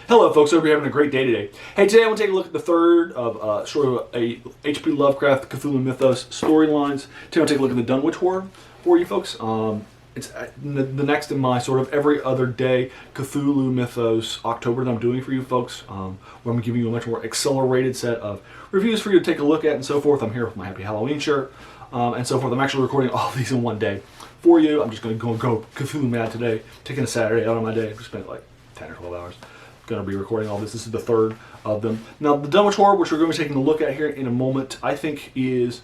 Hello folks, hope you're having a great day today. Hey, today I want to take a look at the third of sort of a H.P. Lovecraft Cthulhu Mythos storylines. Today I want to take a look at the Dunwich Horror for you folks. It's the next in my sort of every other day Cthulhu Mythos October that I'm doing for you folks, where I'm giving you a much more accelerated set of reviews for you to take a look at and so forth. I'm here with my Happy Halloween shirt and so forth. I'm actually recording all of these in one day for you. I'm just going to go Cthulhu mad today, taking a Saturday out of my day. I've spent like 10 or 12 hours. Going to be recording all this. This is the third of them. Now, the Dunwich Horror, which we're going to be taking a look at here in a moment, I think is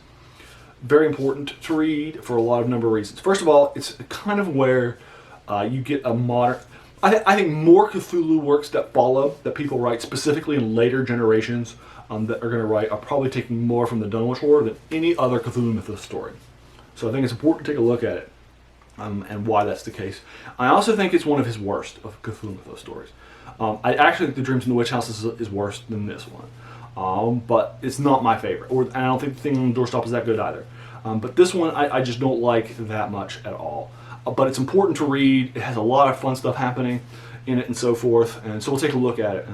very important to read for a lot of number of reasons. First of all, it's kind of where you get a modern... I think more Cthulhu works that follow, that people write specifically in later generations that are going to write, are probably taking more from the Dunwich Horror than any other Cthulhu Mythos story. So I think it's important to take a look at it and why that's the case. I also think it's one of his worst of Cthulhu Mythos stories. I actually think The Dreams in the Witch House is worse than this one. But it's not my favorite. And I don't think The Thing on the Doorstop is that good either. But this one I just don't like that much at all. But it's important to read. It has a lot of fun stuff happening in it and so forth. And so we'll take a look at it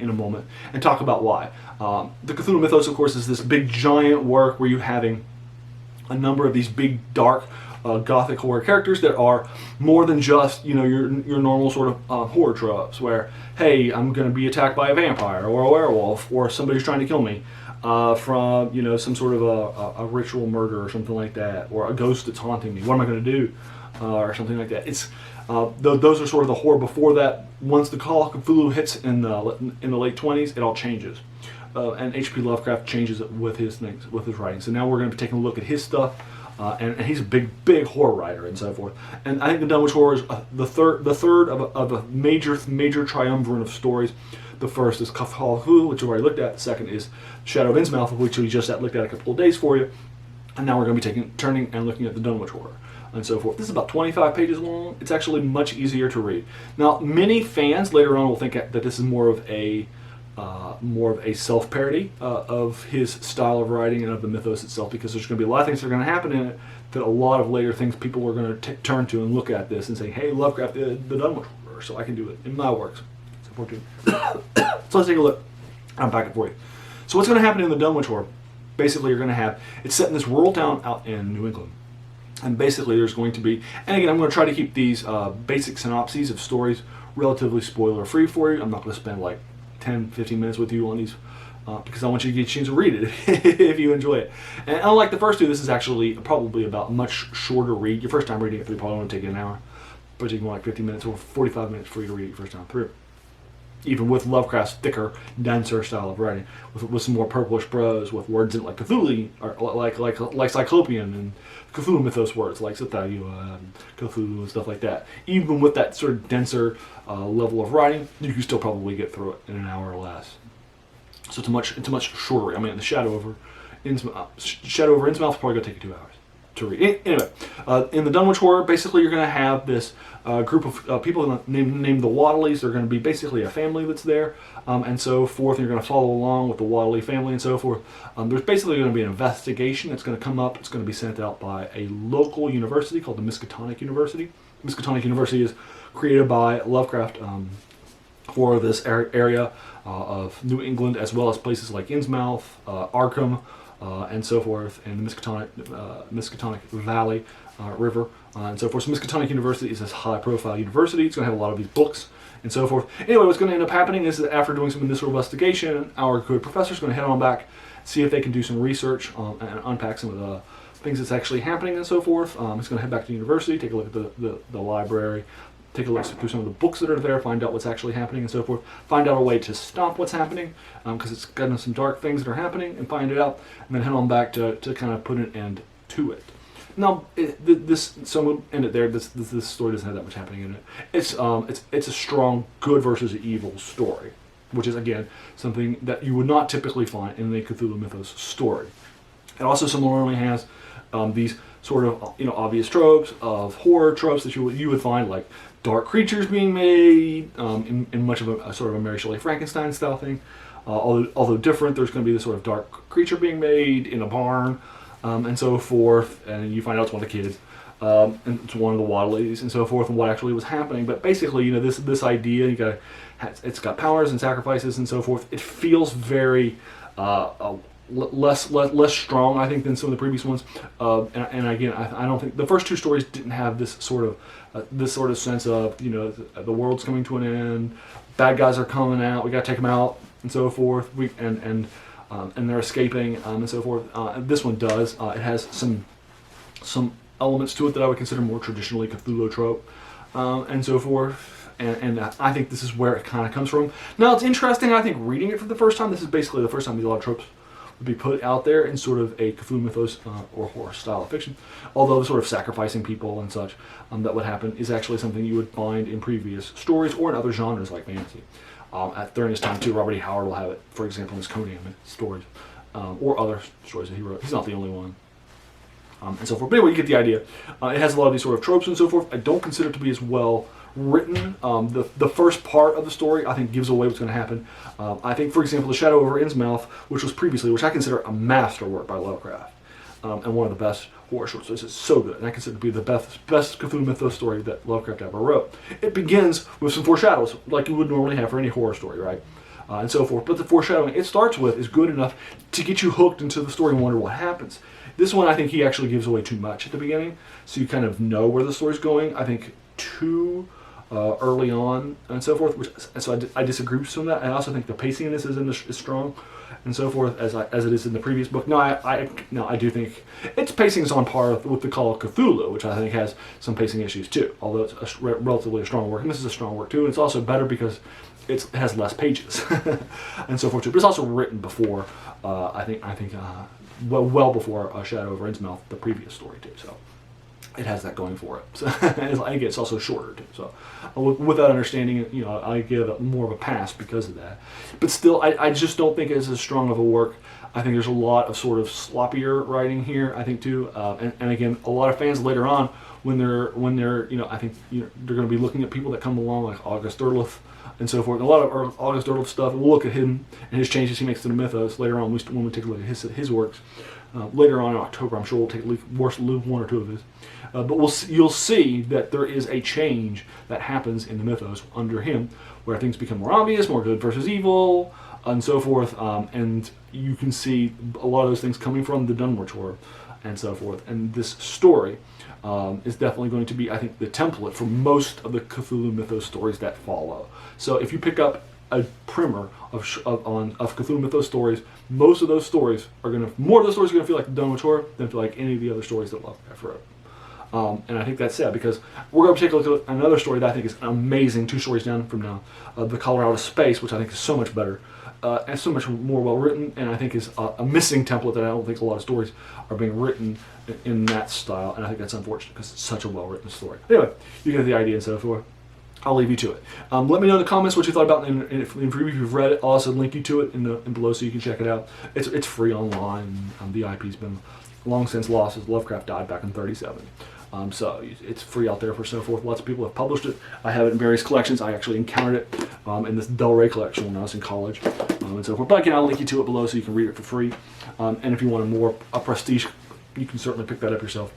in a moment and talk about why. The Cthulhu Mythos, of course, is this big giant work where you're having a number of these big dark gothic horror characters that are more than just your normal sort of horror tropes where, hey, I'm going to be attacked by a vampire or a werewolf or somebody's trying to kill me from some sort of a ritual murder or something like that, or a ghost that's haunting me. What am I going to do or something like that? It's those are sort of the horror before that. Once the Call of Cthulhu hits in the late 20s, it all changes. And H.P. Lovecraft changes it with his things, with his writing. So now we're going to be taking a look at his stuff. And he's a big horror writer and so forth. And I think the Dunwich Horror is the third of a major triumvirate of stories. The first is Cthulhu, which we already looked at. The second is Shadow of Innsmouth, which we just looked at a couple of days for you. And now we're going to be turning and looking at the Dunwich Horror and so forth. This is about 25 pages long. It's actually much easier to read. Now, many fans later on will think that this is more of a self-parody of his style of writing and of the mythos itself, because there's going to be a lot of things that are going to happen in it that a lot of later things people are going to turn to and look at this and say, hey, Lovecraft did the Dunwich Horror, so I can do it in my works. So let's take a look. I'm back it for you. So what's going to happen in the Dunwich Horror? Basically, you're going to have, it's set in this rural town out in New England. And basically there's going to be, and again, I'm going to try to keep these basic synopses of stories relatively spoiler-free for you. I'm not going to spend like 10-15 minutes with you on these because I want you to get a chance to read it if you enjoy it. And unlike the first two, this is actually probably about much shorter read. Your first time reading it through probably won't take you an hour, but you can like 50 minutes or 45 minutes for you to read it your first time through. Even with Lovecraft's thicker, denser style of writing, with some more purplish prose, with words in like Cthulhu, or like Cyclopean and Cthulhu Mythos words like Cthulhu and Cthulhu and stuff like that. Even with that sort of denser level of writing, you can still probably get through it in an hour or less. So it's a much shorter read. I mean, the Shadow over Innsmouth is probably going to take you 2 hours to read. Anyway, in the Dunwich Horror, basically you're going to have this group of people named the Wadleys. They're going to be basically a family that's there, and so forth. And you're going to follow along with the Wadley family and so forth. There's basically going to be an investigation that's going to come up. It's going to be sent out by a local university called the Miskatonic University. Miskatonic University is created by Lovecraft for this area of New England, as well as places like Innsmouth, Arkham, and so forth, and the Miskatonic Valley River, and so forth. So Miskatonic University is this high-profile university. It's going to have a lot of these books and so forth. Anyway, what's going to end up happening is that after doing some initial investigation, our good professor is going to head on back, see if they can do some research and unpack some of the things that's actually happening and so forth. He's going to head back to the university, take a look at the library, take a look through some of the books that are there, find out what's actually happening and so forth, find out a way to stop what's happening, because it's got some dark things that are happening, and find it out, and then head on back to kind of put an end to it. Now, so we'll end it there. This story doesn't have that much happening in it. It's a strong good versus evil story, which is, again, something that you would not typically find in the Cthulhu Mythos story. It also similarly has these sort of obvious tropes of horror tropes that you would find, like dark creatures being made in much of a sort of a Mary Shelley Frankenstein style thing. Although different, there's going to be this sort of dark creature being made in a barn and so forth, and you find out it's one of the kids. and it's one of the Wadleys and so forth, and what actually was happening. But basically, this idea, it's got powers and sacrifices and so forth. It feels very less strong, I think, than some of the previous ones. And again, I don't think the first two stories didn't have this sort of sense of the world's coming to an end, bad guys are coming out, we got to take them out and so forth. And they're escaping and so forth. This one does. It has some elements to it that I would consider more traditionally Cthulhu trope and so forth. And I think this is where it kind of comes from. Now, it's interesting, I think, reading it for the first time. This is basically the first time these a lot of tropes would be put out there in sort of a Cthulhu mythos or horror style of fiction. Although the sort of sacrificing people and such that would happen is actually something you would find in previous stories or in other genres like fantasy. During this time, too, Robert E. Howard will have it, for example, in his Conan stories or other stories that he wrote. He's not the only one. And so forth. But anyway, you get the idea. It has a lot of these sort of tropes and so forth. I don't consider it to be as well written. The first part of the story, I think, gives away what's going to happen. I think, for example, The Shadow Over Innsmouth, which I consider a masterwork by Lovecraft, and one of the best horror short stories. It's so good, and I consider it to be the best Cthulhu mythos story that Lovecraft ever wrote. It begins with some foreshadows, like you would normally have for any horror story, right? And so forth. But the foreshadowing it starts with is good enough to get you hooked into the story and wonder what happens. This one, I think he actually gives away too much at the beginning, so you kind of know where the story's going. I think too early on and so forth. So I disagree with some of that. I also think the pacing in this is strong and so forth as it is in the previous book. No, I do think its pacing is on par with the Call of Cthulhu, which I think has some pacing issues too. Although it's relatively a strong work, and this is a strong work too. And it's also better because it has less pages and so forth too. But it's also written before I think well before Shadow Over Innsmouth, the previous story too. So it has that going for it. So I think it's also shorter too. So with that understanding, I give it more of a pass because of that. But still, I just don't think it's as strong of a work. I think there's a lot of sort of sloppier writing here. I think too, and again, a lot of fans later on when they're I think they're going to be looking at people that come along like August Derleth and so forth. And a lot of August Derleth stuff. And we'll look at him and his changes he makes to the mythos later on when we take a look at his works. Later on in October, I'm sure we'll take at least one or two of his. But you'll see that there is a change that happens in the mythos under him, where things become more obvious, more good versus evil, and so forth. And you can see a lot of those things coming from the Dunwich Horror, and so forth. And this story is definitely going to be, I think, the template for most of the Cthulhu mythos stories that follow. So if you pick up a primer of Cthulhu mythos stories, more of those stories are going to feel like the Dunwich Horror than feel like any of the other stories that Lovecraft wrote. And I think that's sad because we're going to take a look at another story that I think is amazing, 2 stories down from now, The Colorado Space, which I think is so much better and so much more well written, and I think is a missing template that I don't think a lot of stories are being written in that style, and I think that's unfortunate because it's such a well written story. Anyway, you get the idea and so forth. I'll leave you to it. Let me know in the comments what you thought about it, and if you've read it, I'll also link you to it in below so you can check it out. It's free online. The IP's been long since lost as Lovecraft died back in 1937. So it's free out there for so forth. Lots of people have published it. I have it in various collections. I actually encountered it in this Del Rey collection when I was in college and so forth. But again, I'll link you to it below so you can read it for free. And if you want a prestige, you can certainly pick that up yourself.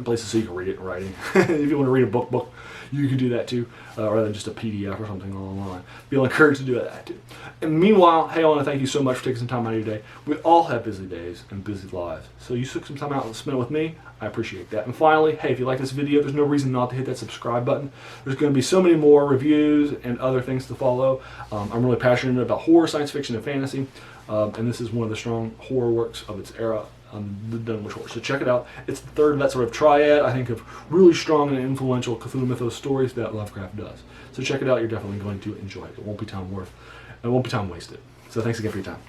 Places so you can read it in writing. If you want to read a book, you can do that too, rather than just a PDF or something online. Feel encouraged to do that too. And meanwhile, hey, I want to thank you so much for taking some time out of your day. We all have busy days and busy lives, so you took some time out to spend it with me. I appreciate that. And finally, hey, if you like this video, there's no reason not to hit that subscribe button. There's going to be so many more reviews and other things to follow. I'm really passionate about horror, science fiction, and fantasy, and this is one of the strong horror works of its era. The Dunwich Horror. So check it out. It's the third of that sort of triad, I think, of really strong and influential Cthulhu mythos stories that Lovecraft does. So check it out. You're definitely going to enjoy it. It won't be time wasted. So thanks again for your time.